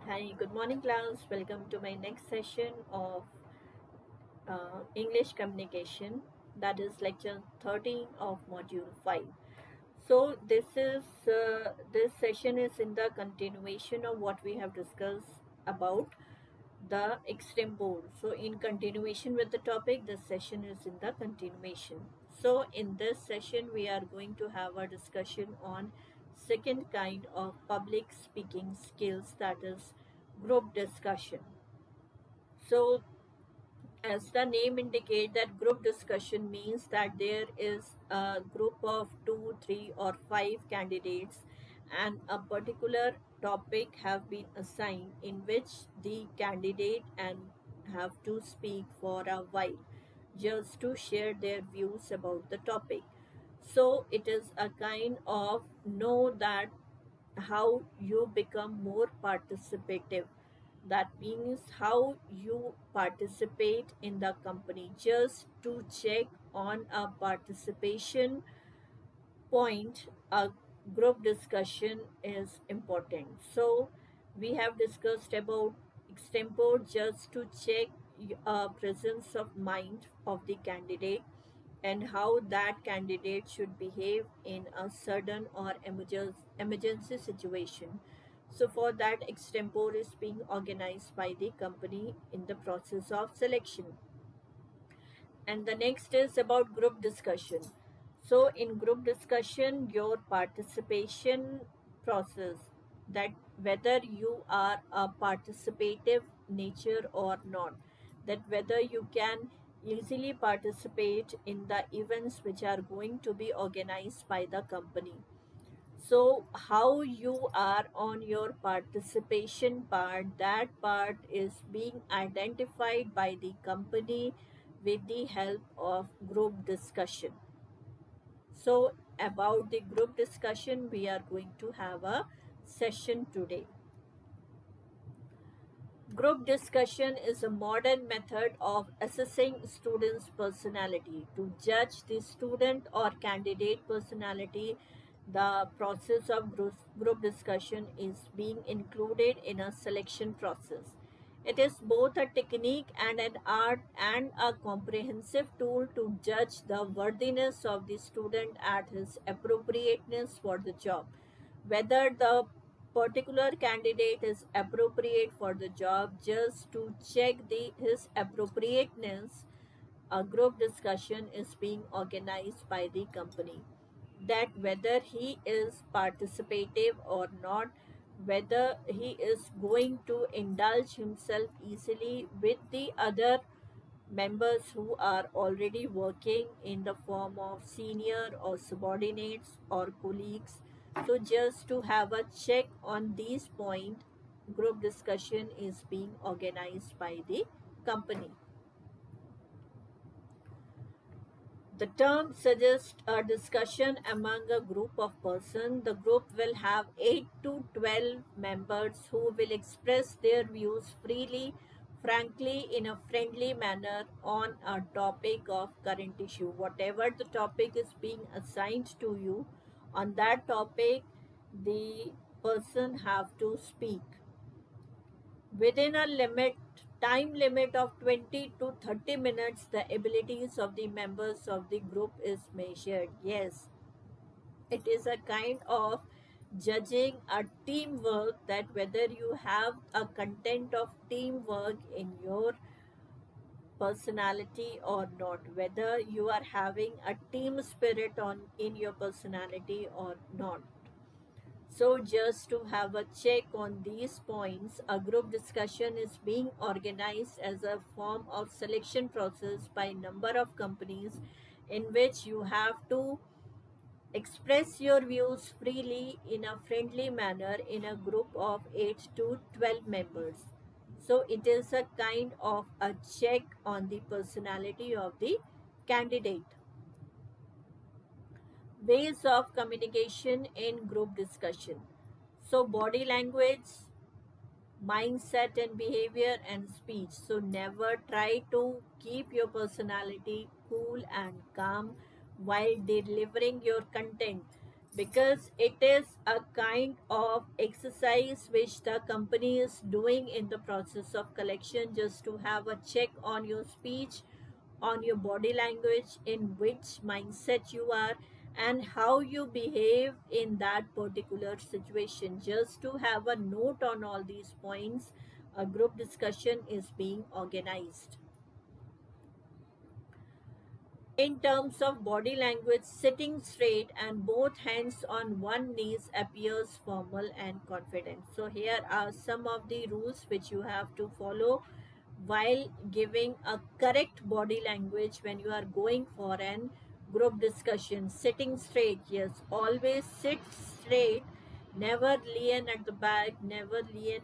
Hi, good morning, class. Welcome to my next session of English communication, that is lecture 13 of module 5. So this session is in the continuation of what we have discussed about the extempore. So in continuation with the topic, this session is in the continuation. So in this session, we are going to have a discussion on second kind of public speaking skills, that is group discussion. So as the name indicate, that group discussion means that there is a group of 2, 3, or 5 candidates and a particular topic have been assigned in which the candidate and have to speak for a while just to share their views about the topic. So it is a kind of know that how you become more participative. That means how you participate in the company. Just to check on a participation point, a group discussion is important. So we have discussed about extempore just to check presence of mind of the candidate and how that candidate should behave in a sudden or emergency situation. So for that, extempore is being organized by the company in the process of selection. And the next is about group discussion. So in group discussion, your participation process, that whether you are a participative nature or not, that whether you can easily participate in the events which are going to be organized by the company. So how you are on your participation part, that part is being identified by the company with the help of group discussion. So about the group discussion, we are going to have a session today. Group discussion is a modern method of assessing students' personality. To judge the student or candidate personality, the process of group discussion is being included in a selection process. It is both a technique and an art and a comprehensive tool to judge the worthiness of the student at his appropriateness for the job. Whether the particular candidate is appropriate for the job, just to check his appropriateness, a group discussion is being organized by the company. That whether he is participative or not, whether he is going to indulge himself easily with the other members who are already working in the form of senior or subordinates or colleagues. So just to have a check on these points, group discussion is being organized by the company. The term suggests a discussion among a group of persons. The group will have 8 to 12 members who will express their views freely, frankly, in a friendly manner on a topic of current issue. Whatever the topic is being assigned to you, on that topic, the person have to speak within a time limit of 20 to 30 minutes. The abilities of the members of the group is measured. Yes, it is a kind of judging a teamwork, that whether you have a content of teamwork in your personality or not, whether you are having a team spirit on in your personality or not. So just to have a check on these points, a group discussion is being organized as a form of selection process by number of companies, in which you have to express your views freely in a friendly manner in a group of 8 to 12 members. So it is a kind of a check on the personality of the candidate. Ways of communication in group discussion. So body language, mindset and behavior, and speech. So never try to keep your personality cool and calm while delivering your content. because it is a kind of exercise which the company is doing in the process of collection, just to have a check on your speech, on your body language, in which mindset you are, and how you behave in that particular situation. Just to have a note on all these points, a group discussion is being organized. In terms of body language, sitting straight and both hands on one knees appears formal and confident. So here are some of the rules which you have to follow while giving a correct body language when you are going for an group discussion. Sitting straight, yes, always sit straight, never lean at the back, never lean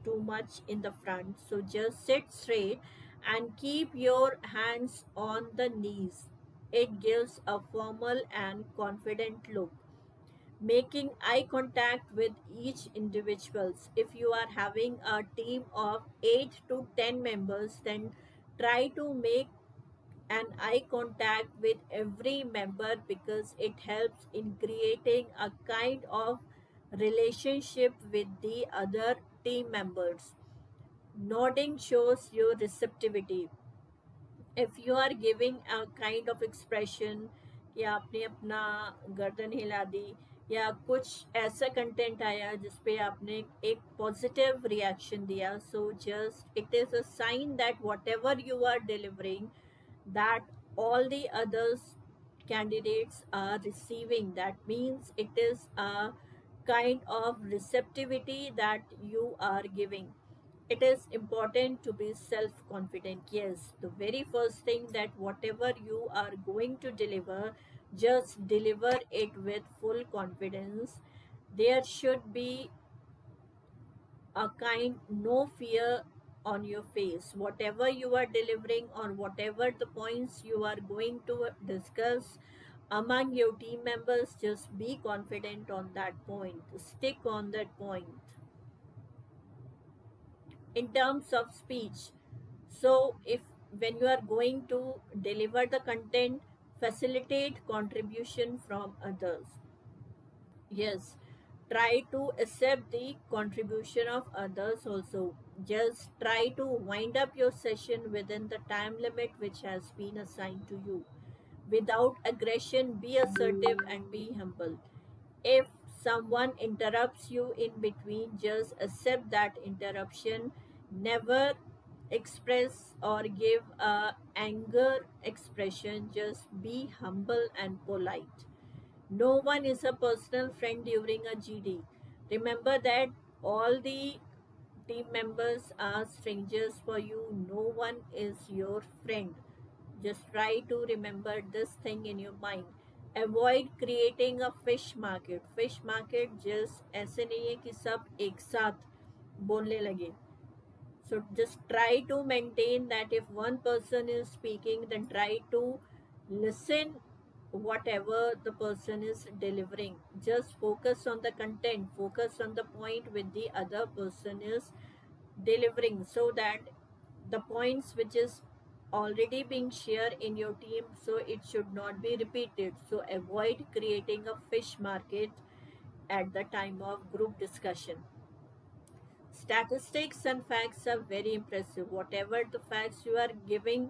too much in the front. So just sit straight and keep your hands on the knees. It gives a formal and confident look. Making eye contact with each individuals. If you are having a team of 8 to 10 members, then try to make an eye contact with every member, because it helps in creating a kind of relationship with the other team members. Nodding shows your receptivity. If you are giving a kind of expression कि आपने अपना गर्दन हिला दी, या कुछ ऐसा content आया जिस पे आपने एक पॉजिटिव रिएक्शन दिया, so just it is a sign that whatever you are delivering, that all the others candidates are receiving. That means it is a kind of receptivity that you are giving. It is important to be self confident. Yes, the very first thing, that whatever you are going to deliver, just deliver it with full confidence. There should be a kind no fear on your face. Whatever you are delivering, or whatever the points you are going to discuss among your team members, just be confident on that point, stick on that point. In terms of speech, so if when you are going to deliver the content, facilitate contribution from others. Yes, try to accept the contribution of others also. Just try to wind up your session within the time limit which has been assigned to you. Without aggression, be assertive and be humble. If someone interrupts you in between, just accept that interruption. Never express or give a anger expression. Just be humble and polite. No one is a personal friend during a GD. Remember that all the team members are strangers for you. No one is your friend. Just try to remember this thing in your mind. Avoid creating a fish market. Fish market just ऐसे नहीं है कि सब एक साथ बोलने लगे. So just try to maintain that if one person is speaking, then try to listen whatever the person is delivering. Just focus on the content, focus on the point with the other person is delivering, so that the points which is already being shared in your team, so it should not be repeated. So avoid creating a fish market at the time of group discussion. Statistics and facts are very impressive. Whatever the facts you are giving,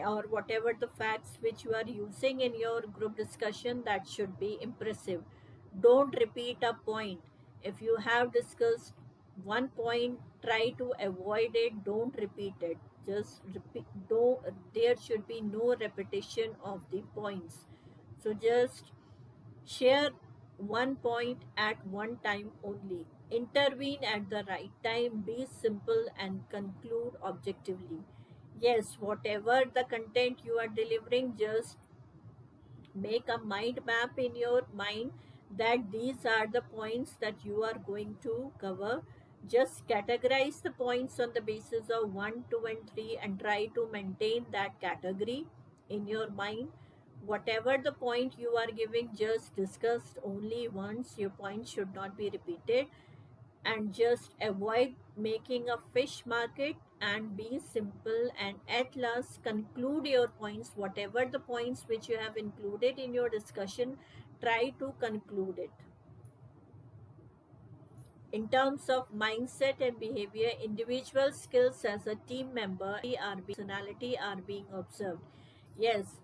or whatever the facts which you are using in your group discussion, that should be impressive. Don't repeat a point. If you have discussed one point, try to avoid it. Don't repeat it. Just repeat. There should be no repetition of the points. So just share one point at one time only. Intervene at the right time. Be simple and conclude objectively. Yes, whatever the content you are delivering, just make a mind map in your mind that these are the points that you are going to cover. Just categorize the points on the basis of 1, 2, and 3, and try to maintain that category in your mind. Whatever the point you are giving, just discussed only once. Your point should not be repeated, and just avoid making a fish market, and be simple, and at last conclude your points. Whatever the points which you have included in your discussion, try to conclude it. In terms of mindset and behavior, individual skills as a team member personality are being observed. Yes,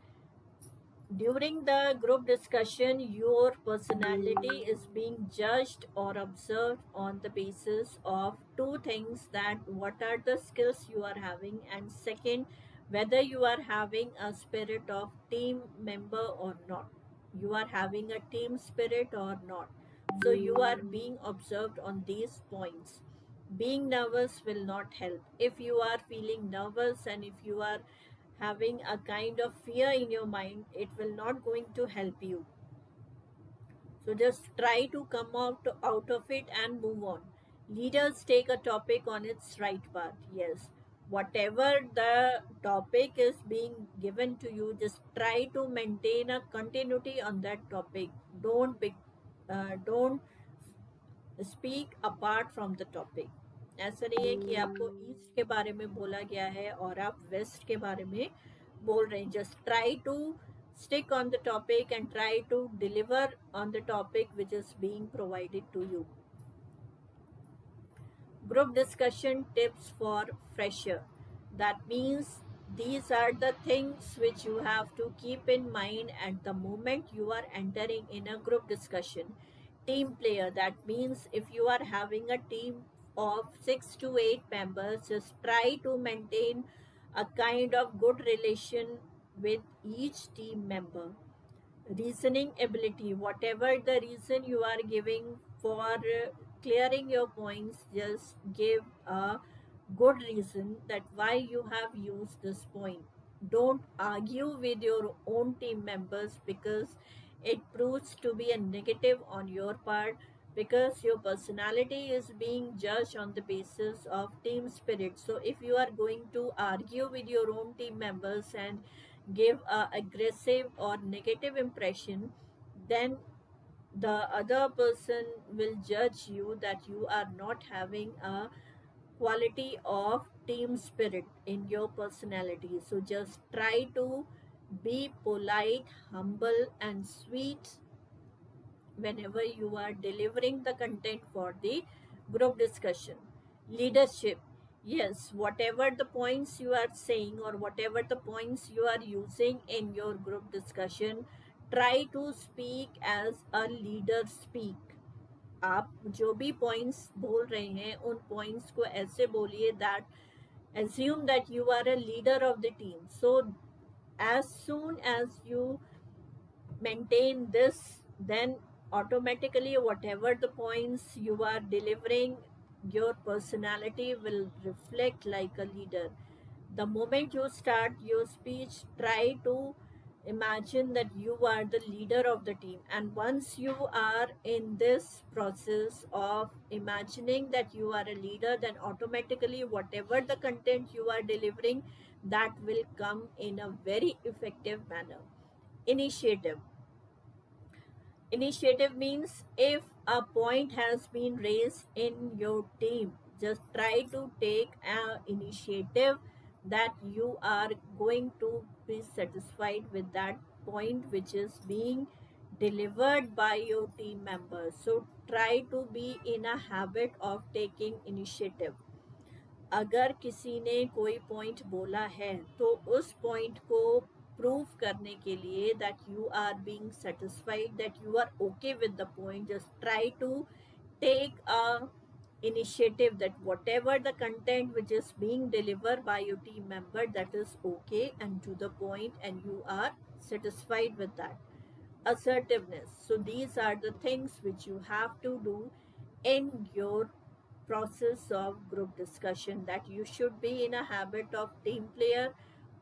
during the group discussion, your personality is being judged or observed on the basis of two things: that what are the skills you are having, and second, whether you are having a spirit of team member or not. You are having a team spirit or not. So you are being observed on these points. Being nervous will not help. If you are feeling nervous and if you are having a kind of fear in your mind, it will not going to help you. So just try to come out of it and move on. Leaders take a topic on its right path. Yes, whatever the topic is being given to you, just try to maintain a continuity on that topic. Don't speak apart from the topic. ऐसा नहीं है कि आपको east के बारे में बोला गया है और आप वेस्ट के बारे में बोल रहे हैं. Just try to stick on the topic and try to deliver on the topic which is being provided to you. Group discussion tips for fresher. That means these are the things which you have to keep in mind at the moment you are entering in a group discussion. Team player, that means if you are having a team of 6 to 8 members, just try to maintain a kind of good relation with each team member. Reasoning ability, whatever the reason you are giving for clearing your points, just give a good reason that why you have used this point. Don't argue with your own team members, because it proves to be a negative on your part, because your personality is being judged on the basis of team spirit. So if you are going to argue with your own team members and give a aggressive or negative impression, then the other person will judge you that you are not having a quality of team spirit in your personality. So just try to be polite, humble, and sweet whenever you are delivering the content for the group discussion. Leadership. Yes, whatever the points you are saying or whatever the points you are using in your group discussion, try to speak as a leader speak. आप जो भी points बोल रहे हैं उन points को ऐसे बोलिए that assume that you are a leader of the team. So as soon as you maintain this, then automatically whatever the points you are delivering, your personality will reflect like a leader. The moment you start your speech, try to imagine that you are the leader of the team. And once you are in this process of imagining that you are a leader, then automatically whatever the content you are delivering, that will come in a very effective manner. Initiative. Initiative means if a point has been raised in your team, just try to take an initiative that you are going to be satisfied with that point which is being delivered by your team members. So try to be in a habit of taking initiative. अगर किसी ने कोई point बोला है तो उस point को prove करने के लिए that you are being satisfied, that you are okay with the point, just try to take a initiative that whatever the content which is being delivered by your team member, that is okay and to the point and you are satisfied with that. Assertiveness. So these are the things which you have to do in your process of group discussion, that you should be in a habit of team player.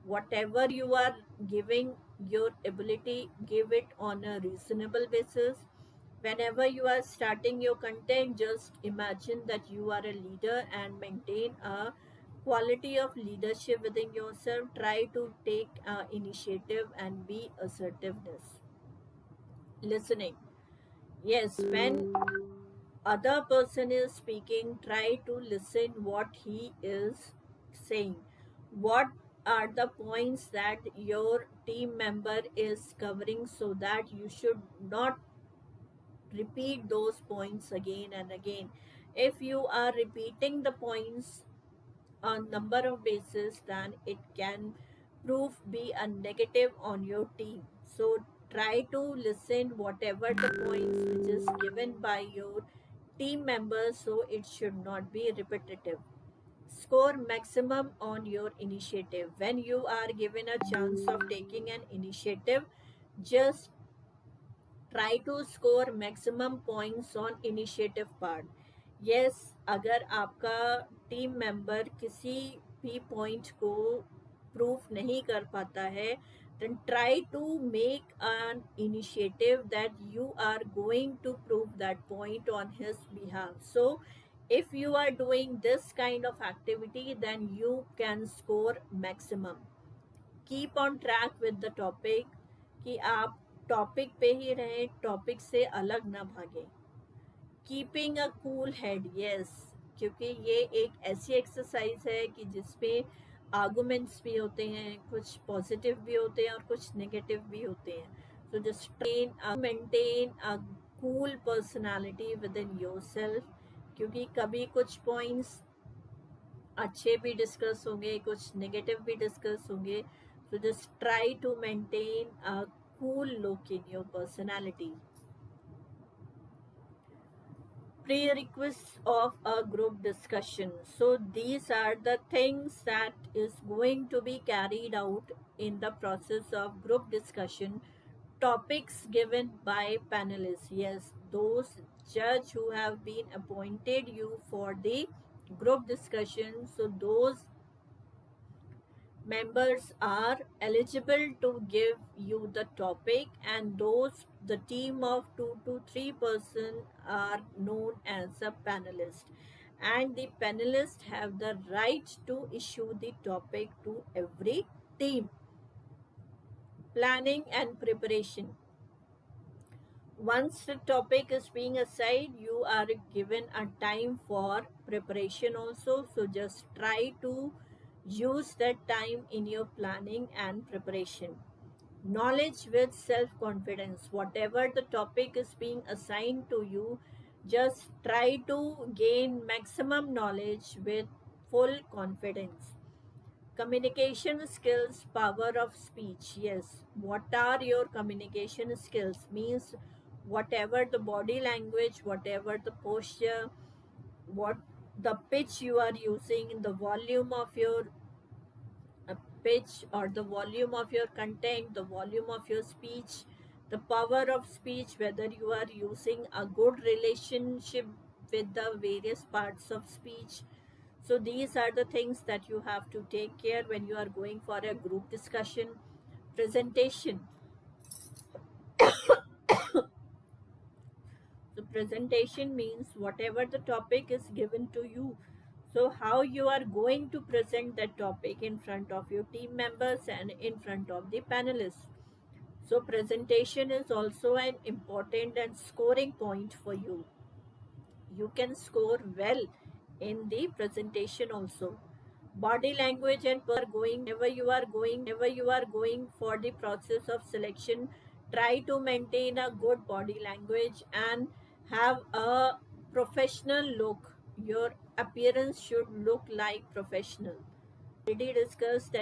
Whatever you are giving your ability, give it on a reasonable basis. Whenever you are starting your content, just imagine that you are a leader and maintain a quality of leadership within yourself. Try to take initiative and be assertiveness. Listening. Yes, when other person is speaking, try to listen what he is saying. What are the points that your team member is covering, so that you should not repeat those points again and again. If you are repeating the points on number of basis, then it can prove be a negative on your team. So try to listen whatever the points which is given by your team members, so it should not be repetitive. Score maximum on your initiative. When you are given a chance of taking an initiative, just try to score maximum points on initiative part. Yes, अगर आपका team member किसी भी point को proof नहीं कर पाता है, then try to make an initiative that you are going to prove that point on his behalf. So if you are doing this kind of activity, then you can score maximum. Keep on track with the topic, कि आप topic पे ही रहें, topic से अलग ना भागें. Keeping a cool head, yes, क्योंकि ये एक ऐसी एक्सरसाइज है कि जिसमें आर्गुमेंट्स भी होते हैं, कुछ पॉजिटिव भी होते हैं और कुछ नेगेटिव भी होते हैं. So just maintain a cool personality with in your self, क्योंकि कभी कुछ पॉइंट्स अच्छे भी डिस्कस होंगे, कुछ नेगेटिव भी डिस्कस होंगे. So just try to maintain a cool look in your personality. Prerequisites of a group discussion. So these are the things that is going to be carried out in the process of group discussion. Topics given by panelists. Yes, those judge who have been appointed you for the group discussion. So those members are eligible to give you the topic, and those the team of 2 to 3 person are known as a panelist, and the panelists have the right to issue the topic to every team. Planning and preparation. Once the topic is being assigned, you are given a time for preparation also. So just try to use that time in your planning and preparation. Knowledge with self-confidence. Whatever the topic is being assigned to you, just try to gain maximum knowledge with full confidence. Communication skills, power of speech. Yes, what are your communication skills? Means whatever the body language, whatever the posture, what the pitch you are using, the volume of your pitch or the volume of your content, the volume of your speech, the power of speech, whether you are using a good relationship with the various parts of speech. So these are the things that you have to take care when you are going for a group discussion. Presentation. So presentation means whatever the topic is given to you, so how you are going to present that topic in front of your team members and in front of the panelists. So presentation is also an important and scoring point for you. You can score well in the presentation also. Body language and going, whenever you are going for the process of selection, try to maintain a good body language and have a professional look. Your appearance should look like professional. Already discussed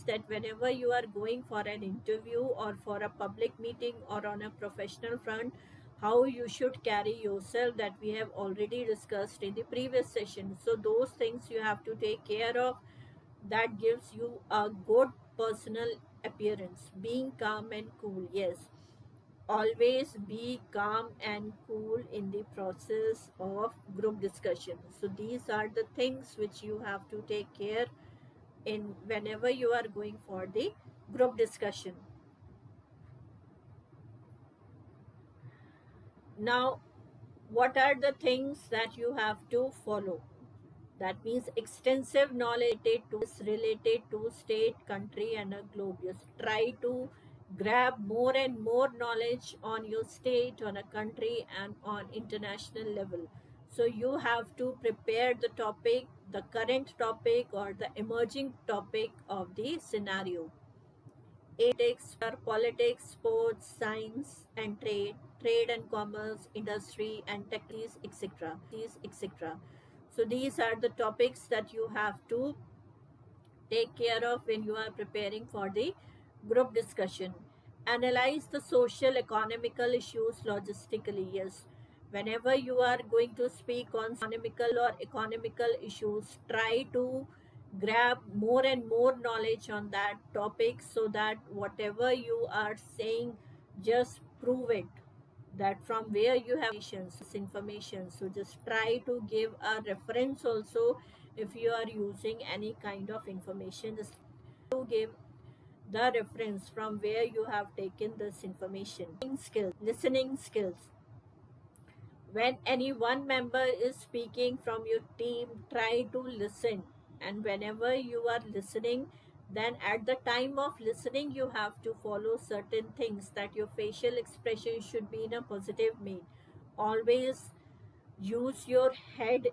that whenever you are going for an interview or for a public meeting or on a professional front, how you should carry yourself, that we have already discussed in the previous session. So those things you have to take care of. That gives you a good personal appearance. Being calm and cool. Yes, always be calm and cool in the process of group discussion. So these are the things which you have to take care in whenever you are going for the group discussion. Now, what are the things that you have to follow? That means extensive knowledge related to state, country, and a globe. Just try to grab more and more knowledge on your state, on a country, and on international level. So you have to prepare the topic, the current topic or the emerging topic of the scenario. Politics, sports, science and trade, trade and commerce, industry and technologies, etc. So these are the topics that you have to take care of when you are preparing for the group discussion. Analyze the social economical issues logistically. Yes, whenever you are going to speak on economical issues, try to grab more and more knowledge on that topic, so that whatever you are saying, just prove it, that from where you have this information. So just try to give a reference also. If you are using any kind of information, just to give the reference from where you have taken this information. Listening skills. When any one member is speaking from your team, try to listen. And whenever you are listening, then at the time of listening, you have to follow certain things, that your facial expression should be in a positive mood. Always use your head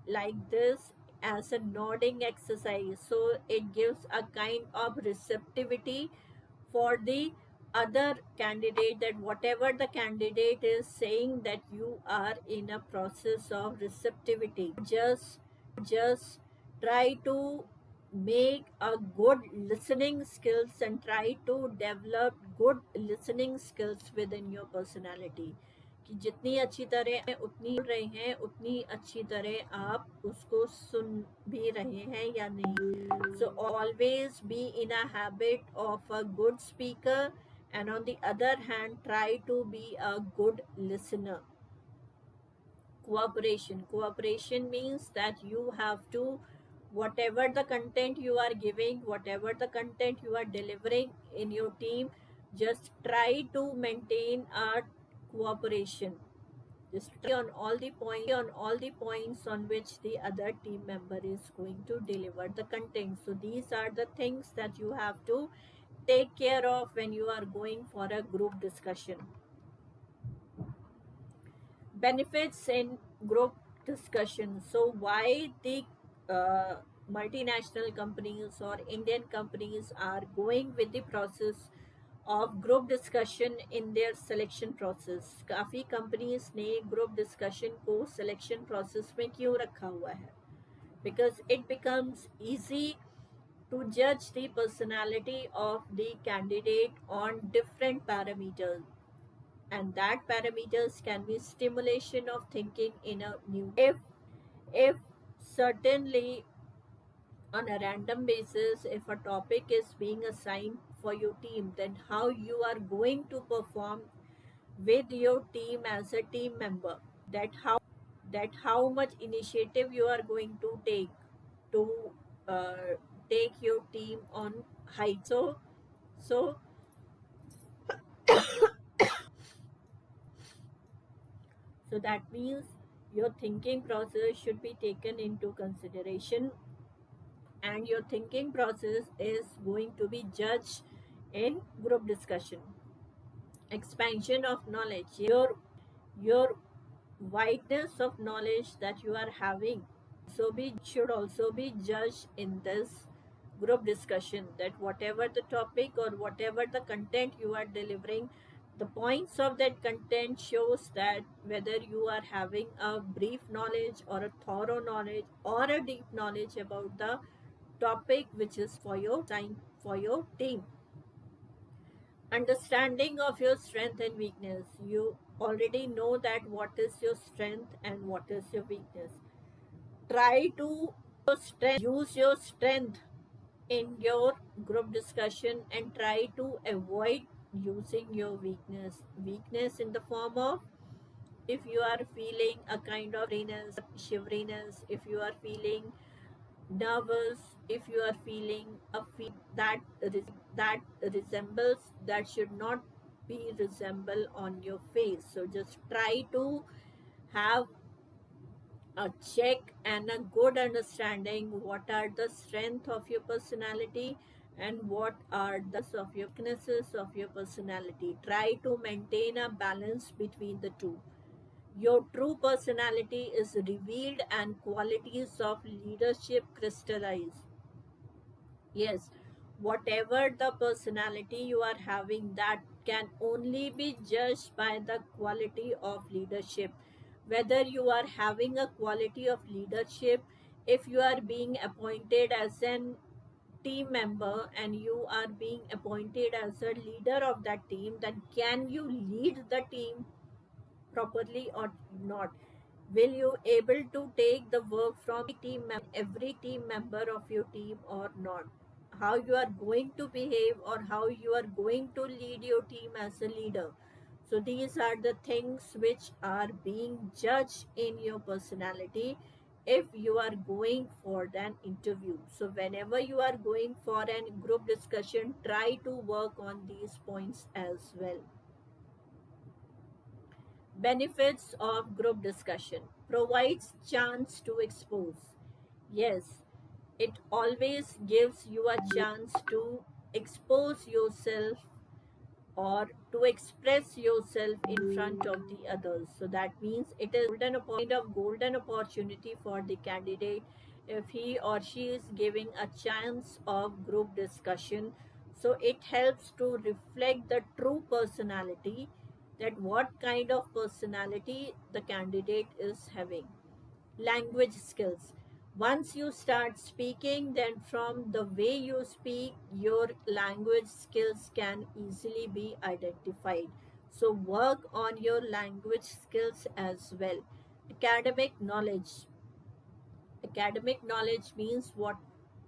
like this as a nodding exercise, so it gives a kind of receptivity for the other candidate, that whatever the candidate is saying, that you are in a process of receptivity. Just try to make a good listening skills and try to develop good listening skills within your personality, कि जितनी अच्छी तरह उतनी बोल रहे हैं, उतनी अच्छी तरह आप उसको सुन भी रहे हैं या नहीं. So always be in a habit of a good speaker, and on the other hand, try to be a good listener. Cooperation means that you have to, whatever the content you are giving, whatever the content you are delivering in your team, just try to maintain a cooperation. Just on all the points on which the other team member is going to deliver the content. So these are the things that you have to take care of when you are going for a group discussion. Benefits in group discussion. So why the multinational companies or Indian companies are going with the process of group discussion in their selection process? काफ़ी companies ने group discussion को selection process में क्यों रखा हुआ है? Because it becomes easy to judge the personality of the candidate on different parameters, and that parameters can be stimulation of thinking in a new. If certainly on a random basis, if a topic is being assigned for your team, then how you are going to perform with your team as a team member, that how much initiative you are going to take to uh, take your team on height. So so that means your thinking process should be taken into consideration, and your thinking process is going to be judged in group discussion. Expansion of knowledge. Your wideness of knowledge that you are having should also be judged in this group discussion, that whatever the topic or whatever the content you are delivering, the points of that content shows that whether you are having a brief knowledge or a thorough knowledge or a deep knowledge about the topic which is for your team. Understanding of your strength and weakness. You already know that what is your strength and what is your weakness. Try to use your strength in your group discussion, and try to avoid using your weakness in the form of, if you are feeling a kind of shiveriness, if you are feeling nervous, if you are feeling a feel that resembles, that should not be resemble on your face. So just try to have a check and a good understanding what are the strength of your personality and what are the of your weaknesses of your personality. Try to maintain a balance between the two. Your true personality is revealed and qualities of leadership crystallize. Yes, whatever the personality you are having, that can only be judged by the quality of leadership. Whether you are having a quality of leadership, if you are being appointed as an team member and you are being appointed as a leader of that team, then can you lead the team properly or not? Will you able to take the work from every team member of your team or not? How you are going to behave or how you are going to lead your team as a leader? So these are the things which are being judged in your personality if you are going for an interview. So whenever you are going for an group discussion, try to work on these points as well. Benefits of group discussion: provides chance to expose. Yes, it always gives you a chance to expose yourself or to express yourself in front of the others. So that means it is golden opportunity for the candidate if he or she is giving a chance of group discussion. So it helps to reflect the true personality, that what kind of personality the candidate is having. Language skills: once you start speaking, then from the way you speak, your language skills can easily be identified. So work on your language skills as well. Academic knowledge: academic knowledge means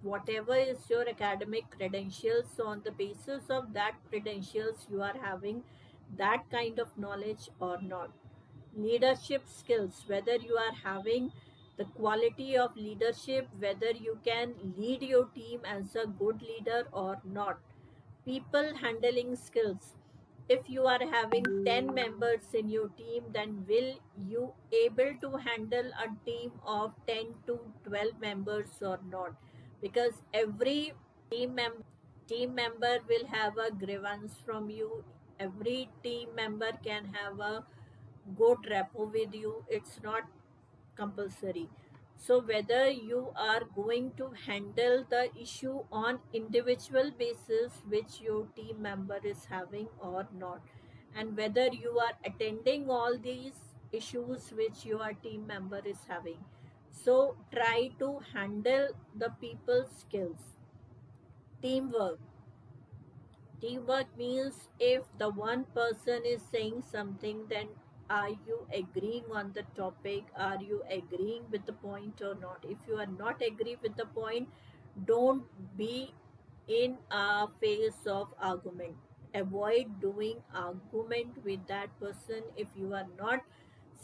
whatever is your academic credentials. So on the basis of that credentials, you are having that kind of knowledge or not. Leadership skills: whether you are having the quality of leadership, whether you can lead your team as a good leader or not. People handling skills: if you are having 10 members in your team, then will you able to handle a team of 10 to 12 members or not? Because every team member team member will have a grievance from you. Every team member can have a good rapport with you. It's not compulsory. So whether you are going to handle the issue on individual basis which your team member is having or not, and whether you are attending all these issues which your team member is having. So try to handle the people skills. Teamwork: teamwork means if the one person is saying something, then are you agreeing on the topic? Are you agreeing with the point or not? If you are not agree with the point, don't be in a phase of argument. Avoid doing argument with that person if you are not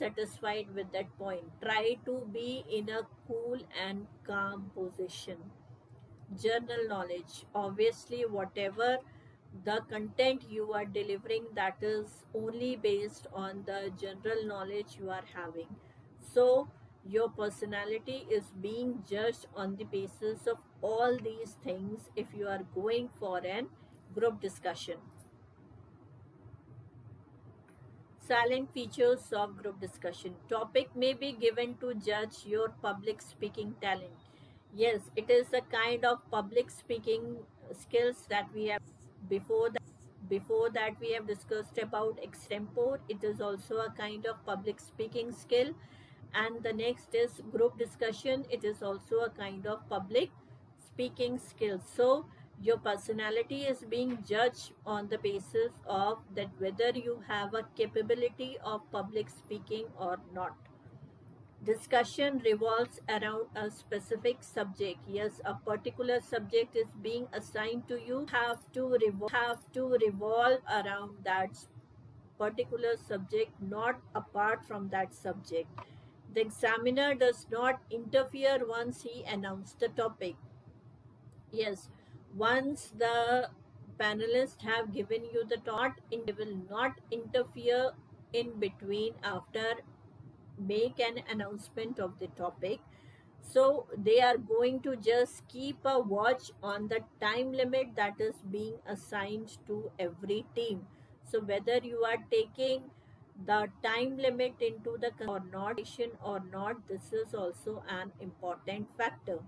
satisfied with that point. Try to be in a cool and calm position. General knowledge: obviously whatever the content you are delivering, that is only based on the general knowledge you are having. So your personality is being judged on the basis of all these things if you are going for an group discussion. Silent features of group discussion: topic may be given to judge your public speaking talent. Yes, it is a kind of public speaking skills that we have. Before that we have discussed about extempore. It is also a kind of public speaking skill. And the next is group discussion. It is also a kind of public speaking skill. So your personality is being judged on the basis of that whether you have a capability of public speaking or not. Discussion revolves around a specific subject. Yes, a particular subject is being assigned to you. Have to revolve around that particular subject, not apart from that subject. The examiner does not interfere once he announced the topic. Yes, once the panelists have given you the topic, they will not interfere in between after make an announcement of the topic. So they are going to just keep a watch on the time limit that is being assigned to every team. So whether you are taking the time limit into the or not, this is also an important factor.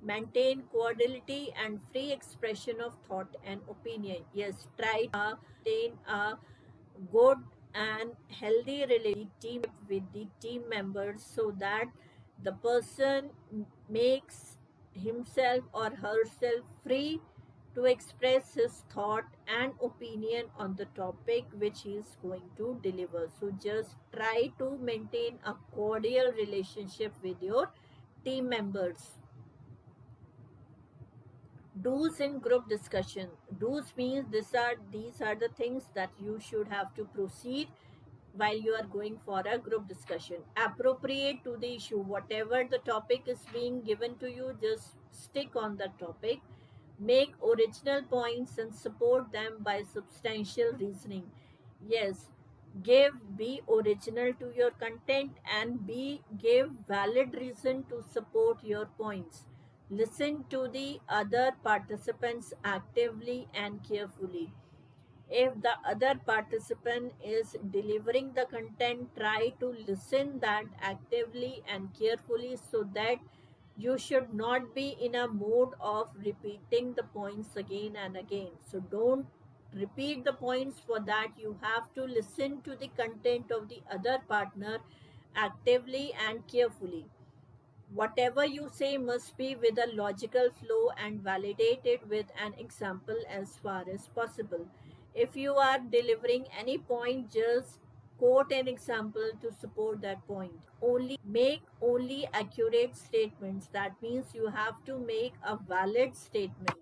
Maintain cordiality and free expression of thought and opinion. Yes, try maintain a good and healthy relationship with the team members so that the person makes himself or herself free to express his thought and opinion on the topic which he is going to deliver. So just try to maintain a cordial relationship with your team members. Do's in group discussion. Do's means these are the things that you should have to proceed while you are going for a group discussion. Appropriate to the issue. Whatever the topic is being given to you, just stick on the topic. Make original points and support them by substantial reasoning. Yes, be original to your content and give valid reason to support your points. Listen to the other participants actively and carefully. If the other participant is delivering the content, try to listen that actively and carefully so that you should not be in a mode of repeating the points again and again. So don't repeat the points. For that you have to listen to the content of the other partner actively and carefully. Whatever you say must be with a logical flow and validate it with an example as far as possible. If you are delivering any point, just quote an example to support that point. Make only accurate statements. That means you have to make a valid statement.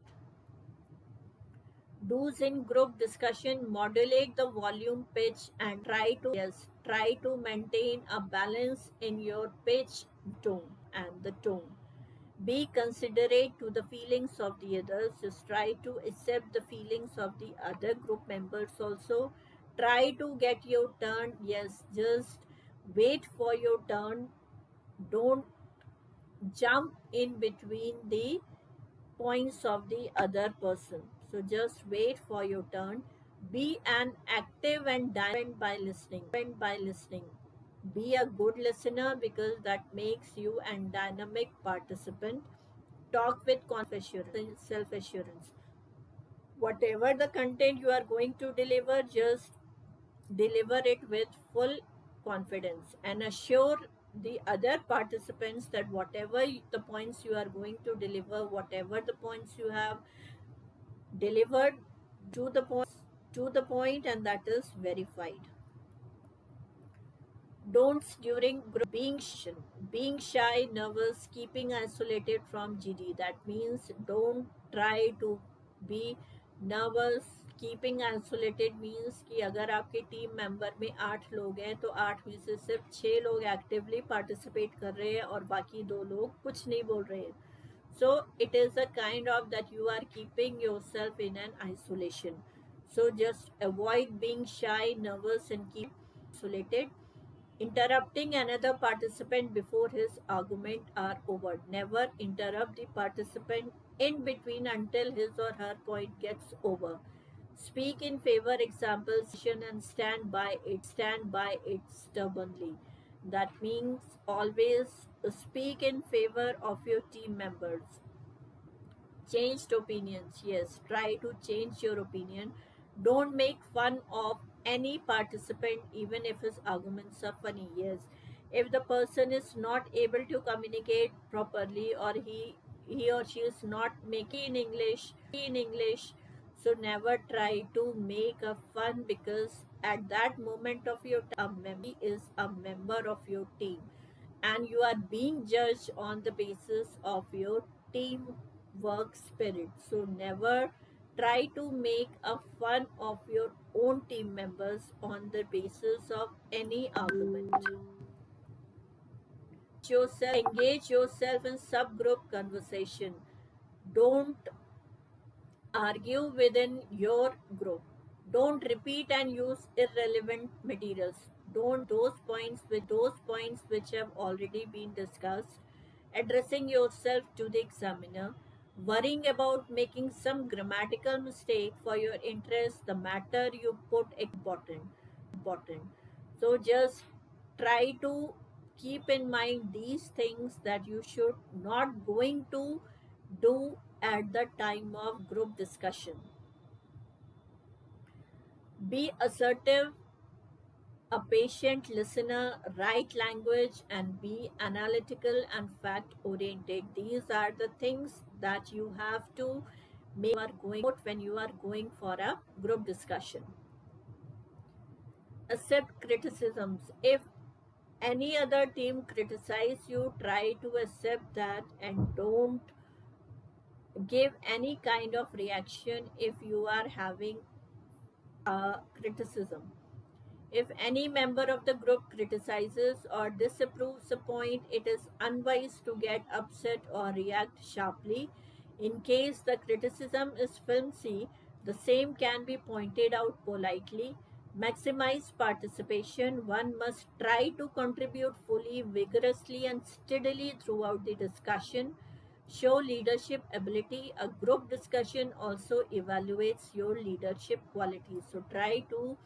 Do's in group discussion: modulate the volume, pitch, and try to maintain a balance in your pitch, tone, and the tone. Be considerate to the feelings of the others. Just try to accept the feelings of the other group members also. Try to get your turn. Yes, just wait for your turn. Don't jump in between the points of the other person. So just wait for your turn. Be an active and by listening. Be a good listener because that makes you an dynamic participant. Talk with confidence, self assurance. Whatever the content you are going to deliver, just deliver it with full confidence and assure the other participants that whatever the points you are going to deliver, whatever the points you have delivered to the point, and that is verified. Don'ts during group being shy, nervous, keeping isolated from GD. That means don't try to be nervous. Keeping isolated means कि अगर आपके team member में 8 लोग हैं तो 8 में से सिर्फ 6 लोग एक्टिवली पार्टिसिपेट कर रहे हैं और बाकी 2 लोग कुछ नहीं बोल रहे हैं. So it is a kind of that you are keeping yourself in an isolation. So just avoid being shy, nervous, and keep isolated. Interrupting another participant before his argument are over. Never interrupt the participant in between until his or her point gets over. Speak in favor, example, and stand by it stubbornly. That means always speak in favor of your team members. Changed opinions. Yes, try to change your opinion. Don't make fun of any participant, even if his arguments are funny. Yes, if the person is not able to communicate properly, or he or she is not making in English, so never try to make a fun, because at that moment of your time, a member is a member of your team and you are being judged on the basis of your team work spirit. So never try to make a fun of your own team members on the basis of any argument. Engage yourself in subgroup conversation. Don't argue within your group. Don't repeat and use irrelevant materials. Don't those points which have already been discussed. Addressing yourself to the examiner. Worrying about making some grammatical mistake for your interest, the matter you put important. So just try to keep in mind these things that you should not going to do at the time of group discussion. Be assertive, a patient listener, right language, and be analytical and fact oriented. These are the things that you have to make are going out when you are going for a group discussion. Accept criticisms. If any other team criticize you, try to accept that and don't give any kind of reaction if you are having a criticism. If any member of the group criticizes or disapproves a point, it is unwise to get upset or react sharply. In case the criticism is flimsy, the same can be pointed out politely. Maximize participation. One must try to contribute fully, vigorously, and steadily throughout the discussion. Show leadership ability. A group discussion also evaluates your leadership qualities. So try to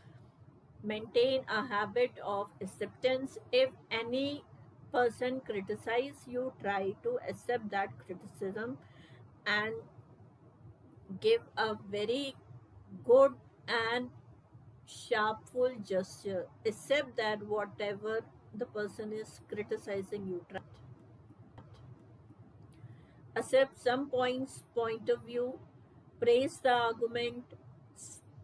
maintain a habit of acceptance. If any person criticize you, try to accept that criticism and give a very good and sharpful gesture. Accept that whatever the person is criticizing you, try accept some points point of view, praise the argument.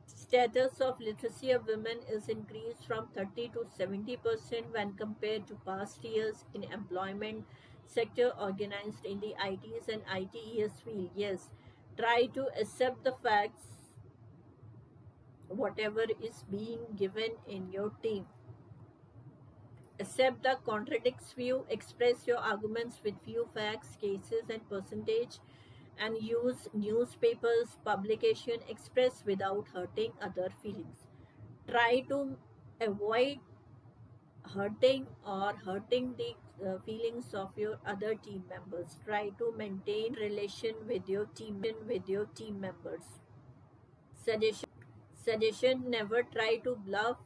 Status of literacy of women is increased from 30 to 70% when compared to past years in employment sector organized in the ITs and ITES field. Yes, try to accept the facts whatever is being given in your team. Accept the contradicts view, express your arguments with few facts, cases, and percentage, and use newspapers, publication, express without hurting other feelings. Try to avoid hurting the feelings of your other team members. Try to maintain relation with your team members. Suggestion: never try to bluff.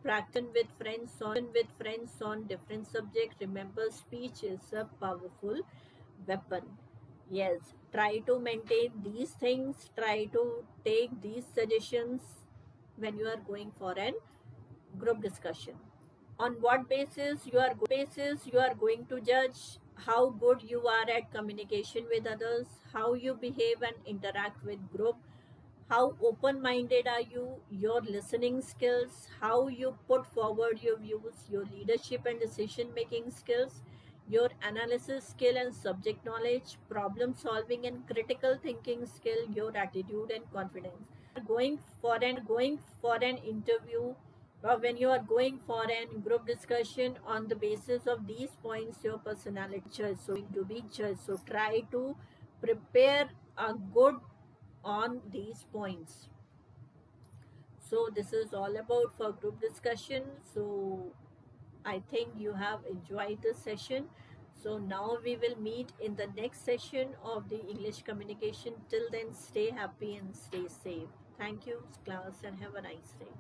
Practice with friends on different subjects. Remember, speech is a powerful weapon. Yes, try to maintain these things. Try to take these suggestions when you are going for an group discussion. On what basis you are going to judge how good you are at communication with others, how you behave and interact with group, how open minded are you, your listening skills, how you put forward your views, your leadership and decision making skills, your analysis skill and subject knowledge, problem solving and critical thinking skill, your attitude and confidence. Going for an interview or when you are going for a group discussion, on the basis of these points your personality is going to be judged. So try to prepare a good on these points. So this is all about for group discussion. So I think you have enjoyed this session. So now we will meet in the next session of the English communication. Till then, stay happy and stay safe. Thank you, class, and have a nice day.